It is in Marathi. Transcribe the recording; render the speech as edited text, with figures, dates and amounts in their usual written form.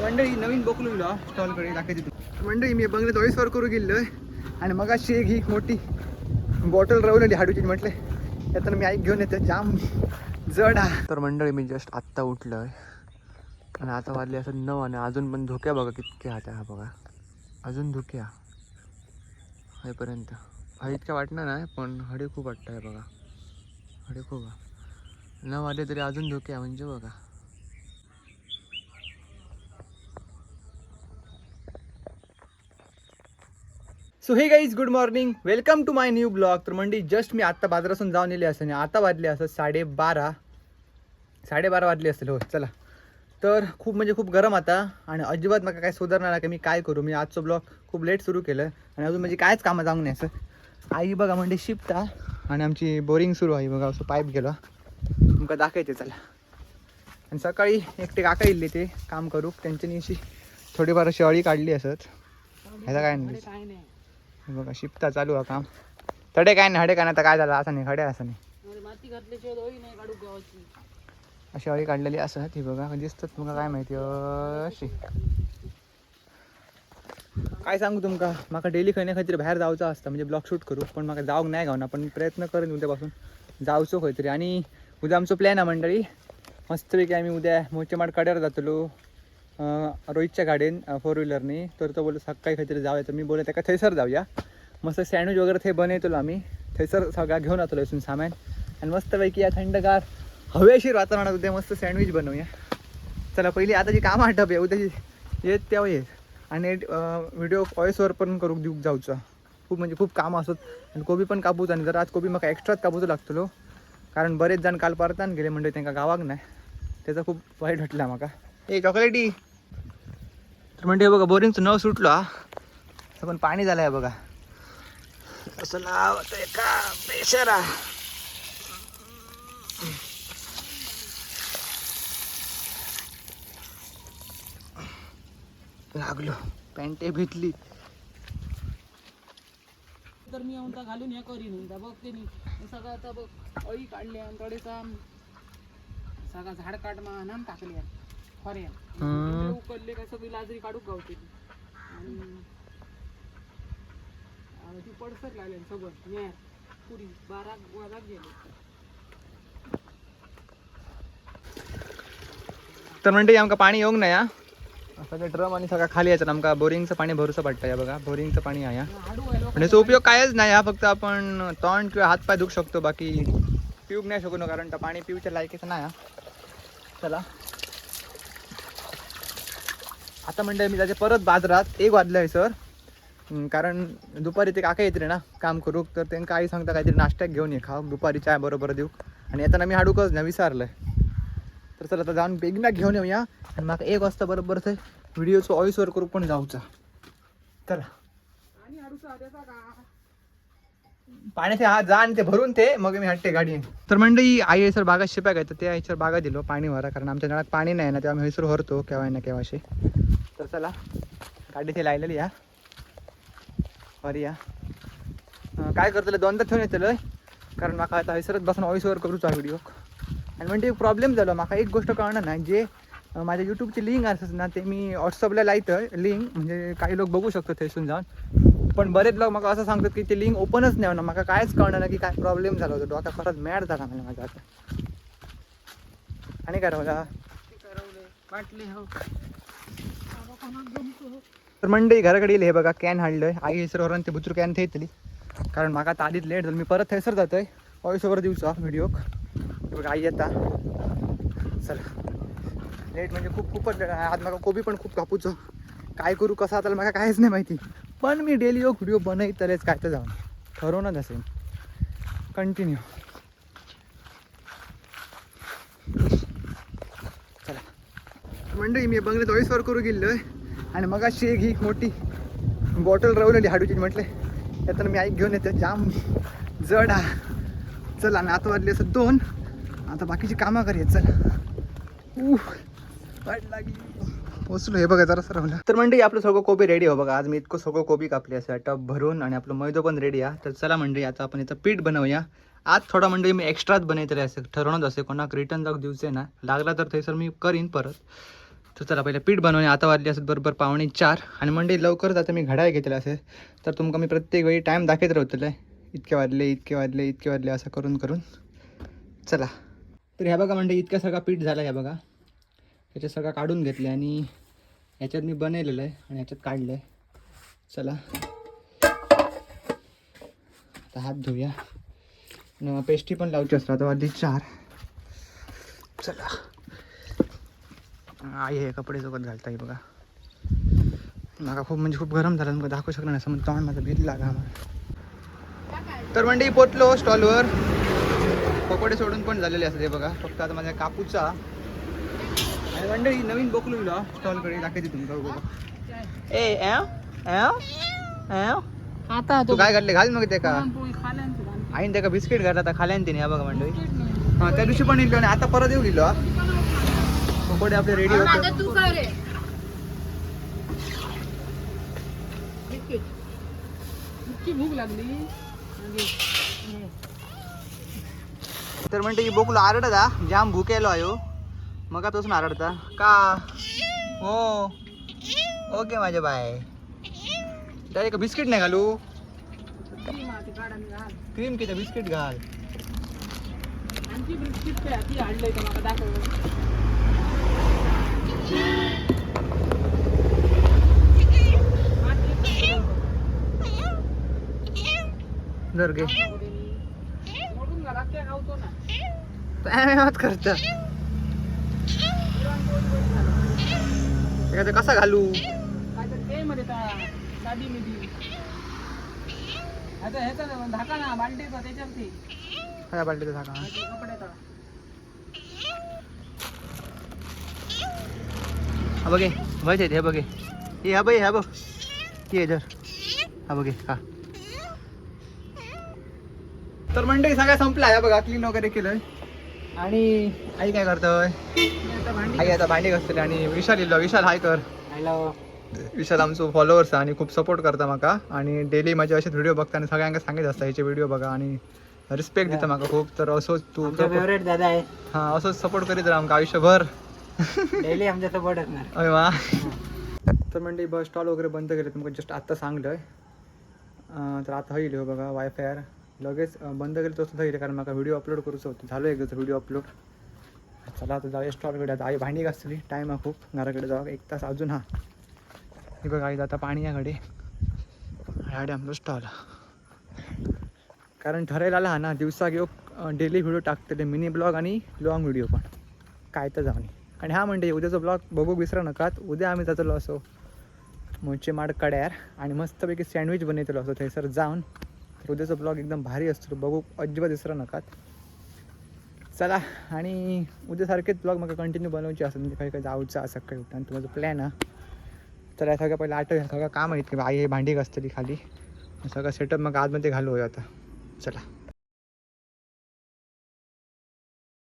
मंडळी नवीन बोकलो गेलो स्टॉलकडे दाखवायची तू मंडळी मी बंगले 24 वर करू गेलोय आणि मग अशी एक ही मोठी बॉटल राहून हाडूची म्हटले त्यातून मी ऐक घेऊन येते जाम जड हा. तर मंडळी मी जस्ट आत्ता उठलोय आणि आता वाजले असं 9 आणि अजून पण धोक्या बघा कितके आता हा बघा अजून धोक्या हेपर्यंत हा इतक्या वाटणार नाही पण हडे खूप वाटतं आहे बघा हडे खूप 9 वाजले तरी अजून धोक्या म्हणजे बघा. So hey guys good morning welcome to my new blog. तर मंडी जस्ट मी आत्ता बाजारातून जाऊन येले असं आणि आता वाजले असं 12:30 वाजले असेल. हो चला तर खूप म्हणजे खूप गरम आता आणि अजिबात मला काय सुधारणार नाही की मी काय करू. मी आजचं ब्लॉग खूप लेट सुरू केलं आणि अजून म्हणजे कायच कामं जाऊन नाही असं. आई बघा म्हणजे शिफ्टा आणि आमची बोरिंग सुरू आहे बघा असं पाईप गेलो तुमका दाखवायचे चला. आणि सकाळी एकटे काका येईल ते काम करू त्यांच्यानी अशी थोडीफार अशी अळी काढली असत ह्याचा काय नाही बघा शिफ्टा चालू आहे काम. तडे काय नाही हडे काय नाही आता काय झालं असं नाही हडे असं नाही अशी अळी काढलेली असं ती बघा दिसतात तुमका काय माहिती अशी काय सांगू तुमका माका डेली खंय खंयतरी बाहेर जायचं असतं म्हणजे ब्लॉग शूट करू पण मला जाऊक नाही गावना पण प्रयत्न करेन उद्यापासून जाऊचो खंयतरी. आणि उद्या आमचं प्लॅन आहे मंडळी मस्तपैकी आम्ही उद्या मोचेमाड कड्यावर जातलो रोहितच्या गाडीन 4 व्हीलरनी. तर तो बोलतो सकाळी काहीतरी जाऊया तर मी बोलतो त्याका थैसर जाऊया मस्त सँडविच वगैरे ते बनवतो आम्ही थैसर सगळा घेऊन आलो इथून सामान आणि मस्तपैकी या थंडगार हवेशीर वातावरणात उद्या मस्त सँडविच बनवूया. चला पहिली आता जी कामं आठवूया उद्याची येत तेव्हा येत आणि व्हिडिओ व्हॉइसवर पण करू देऊ जाऊचा खूप म्हणजे खूप कामं असत. आणि कोबी पण कापूच आणि जर आज कोबी मग एक्स्ट्राच कापूच लागतो कारण बरेच जण काल परतान गेले म्हणजे त्यांना गावाक नाही त्याचा खूप वाईट वाटला माका. ए चॉकलेटी तर म्हणजे बघा बोरिंगचं नव सुटलो हा पण पाणी झालं आहे बघा असं लावत आहे का प्रेशर लागलो पॅन्टे भिजली तर मी म्हणता घालून हे करीन बघ ते सगळं आता बघ अळी काढल्या आणि थोडेसा सगळं झाड काढ मान टाकल्या खऱ्या उकडले काय सगळी लाजरी काढूक गावते आणि ती पडसर लागले सगळं न्याय पुरी 12 वाजाक गेले. तर म्हणते आमका पाणी येऊक नाही सगळं ड्रम आणि सगळं खाली यायचं आमका बोरिंगचं पाणी भरूचं पडतं या बघा बोरिंगचं पाणी आहे आणि याचा उपयोग कायच नाही हा फक्त आपण तोंड किंवा हातपाय धुवू शकतो बाकी पिऊक नाही शकतो कारण पाणी पिऊच्या लायकीचं नाही चला आता म्हणते मी त्याचे परत बाजारात 1 वाजलं आहे सर कारण दुपारी ते काका येते ना काम करू तर त्यांना आई सांगता काहीतरी नाश्त्यात घेऊन ये खाऊ दुपारी चाय बरोबर देऊ आणि येताना मी हाडूकच नाही विसरलं तर चला आता जाऊन बेगीना घेऊन येऊया आणि मग 1 वाजता बरोबर ते व्हिडिओचं व्हॉइसवर करू पण जाऊचा. चला पाण्याचे हा जा आणि ते भरून ते मग मी हटते गाडी. तर मंडळी आई सर बागा शिपाय काय तर ते आई सर बागा दिलो पाणी भरा कारण आमच्या नळात पाणी नाही ना तेव्हा आम्ही हैसर भरतो केव्हा ना केव्हा असे. तर चला गाडी ते लायलेली या अरे या काय करतलं 2दा ठेवून येतलं कारण माका आता हैसरत बसून व्हॉइसवर करूचा व्हिडिओ. आणि म्हणजे प्रॉब्लेम झाला माका एक गोष्ट कळणार नाही जे माझ्या यूट्यूबची लिंक असत ना ते मी व्हॉट्सअपला लायतं लिंक म्हणजे काही लोक बघू शकतो थेसून जाऊन पण बरेच लोक मला असं सांगतात की ते लिंक ओपनच नाही होणार मला कायच कळणार नाही की काय प्रॉब्लेम झाला होता डोका खरंच मॅड झाला म्हणजे माझा आता आणि काय राहू तर मंडई घराकडे येईल हे बघा कॅन हाडलंय आई हेसरवरून ते बुचरू कॅन थेतली कारण माका आता आधीच लेट झालं मी परत थैसर जातोय व्हॉइसवर दिवसा व्हिडिओ बघा आई येता चला लेट म्हणजे खूपच लेट आज मला कोबी पण खूप कापूचं काय करू कसं आता मला काहीच नाही माहिती पण मी डेली एक व्हिडिओ बनवतलेच काय तर जाऊन ठरवणच असेल कंटिन्यू. चला मंडळी मी बंगले 24 करू गेलोय आणि मग अशी एक ही मोठी बॉटल राहून हाडूची म्हटले त्यातून मी ऐक घेऊन येते जाम जड हा. चला आणि आता वाजले असं 2 आता बाकीची कामं करूया चला वाट लागली पोचलो हे बघा जरा सरवलं. तर मंडळी आपलं सगळं कोबी रेडी हो बघा आज मी इतकं सगळं कोबी कापली असं टप भरून आणि आपलं मैदो पण रेडी आहे. तर चला मंडळी आता आपण इथं पीठ बनवूया आज थोडा मंडळी मी एक्स्ट्राच बनवतले असेल ठरवणच असेल कोणाक रिटर्न जाऊ दिवसे ना लागला तर थैसर मी करीन परत तर चला पहिले पीठ बनवणे. आता वाजले असत बरोबर 3:45 आणि मंडळी लवकरच आता मी घड्याळ घेतलेला असेल तर तुमका मी प्रत्येक वेळी टाईम दाखवत राहतले इतके वाजले असं करून करून. चला तर ह्या बघा म्हणजे इतक्या सगळा पीठ झाला. ह्या बघा ह्याच्यात सगळं काढून घेतले आणि ह्याच्यात मी बनवलेलं आहे आणि ह्याच्यात काढलं आहे. चला आता हात धुया. पेस्ट्री पण लावची असतात आता वाजली 4. चला आई हे कपडे सोबत घालता बघा. मला खूप म्हणजे खूप गरम झालं. मग दाखवू शकणार नाही समज तोंड माझं भीत लागा आम्हाला. तर मंडळी पोचलो स्टॉलवर. पकोडे सोडून पण झालेले असते बघा. फक्त आता माझ्या कापूचा आणि मंडळी नवीन बोकलू स्टॉलकडे दाखवते तुमका बघा. ए आता तू काय घातले घाल मग ते का खाल्यांची आईन त्या का बिस्किट घातला आता खाल्यान तिने. बघा मंडळी हां त्या दिवशी पण येईल आणि आता परत येऊ गेलो. पकोडे आपले रेडी होते. तू कर रे इतकी भूक लागली. तर म्हणते की बोकलो आरडता जाम भूक यायलो आयो. मग तोसून आरडता का हो. ओके माझे बाय. त्या का बिस्किट नाही घालू. क्रीम किती बिस्किट घाल. आणखी बिस्किट ती आणलंय का मला दाखव. जर घे मोडून घाला त्या खावतो ना. काय करत कसा घालू. काहीतरी ते मध्ये गाडी मध्ये आता ह्याचा धाका ना बाल्टीचा त्याच्यावरती काय बाल्टीचा झाका कपड्याचा. हा बघे बघ हे बघे हे हा बघ ह्या बघ ये जर हा बघे का. तर मंडळी सगळ्या संपला. ह्या बघा क्लीन वगैरे केलंय आणि आई काय करतोय. आई आता भांडी घासतली आणि विशाल इलो. विशाल हाय कर. हॅलो विशाल आमचो फॉलोअर्स आणि खूप सपोर्ट करता म्हाका आणि डेली माझे असे व्हिडिओ बघता आणि सगळ्यांना सांगत असता ह्याचे व्हिडिओ बघा आणि रिस्पेक्ट दिता म्हाका खूप. तर असोच तू फेवरेट दादा आहे. हां असंच सपोर्ट करीत राहा आमका आयुष्यभर. डेली आमच्या सपोर्ट असणार. अरे वा. तर म्हणजे बस स्टॉल वगैरे बंद केले तुमका जस्ट आत्ता सांगलं. तर आता होईल हो बघा वायफायर लगेच बंद केलं तसं होईल कारण मला व्हिडिओ अपलोड करूचं होतं. झालं एकदाचं व्हिडिओ अपलोड. चला आता जाऊया स्टॉलकडे. आता आई भांडी घासली. टाईम हा खूप घराकडे जाऊ 1 तास अजून. हा हे बघा आई आता पाणी याकडे ह्याडे आमचं स्टॉल. कारण ठरायला आला हा ना दिवसा घेऊ डेली व्हिडिओ टाकते मिनी ब्लॉग आणि लॉंग व्हिडिओ पण काय तर जाऊन. आणि हा म्हणते उद्याचा ब्लॉग बघू विसरा नकात. उद्या आम्ही जातलो असो मोचे माड कड्यार आणि मस्तपैकी सँडविच बनवलेलो असतो थंयसर जाऊन. तर उद्याचा ब्लॉग एकदम भारी असतो बघू अजिबात विसरा नकात. चला आणि उद्यासारखेच ब्लॉग मला कंटिन्यू बनवायचे असं म्हणजे काही काही जाऊचं असं काही होतं आणि तुमचा प्लॅन हा. तर या सगळं पहिलं आठवलं सगळं काम आहेत की आई हे भांडी घासतली खाली सगळं सेटअप मग आतमध्ये घालू आता. चला.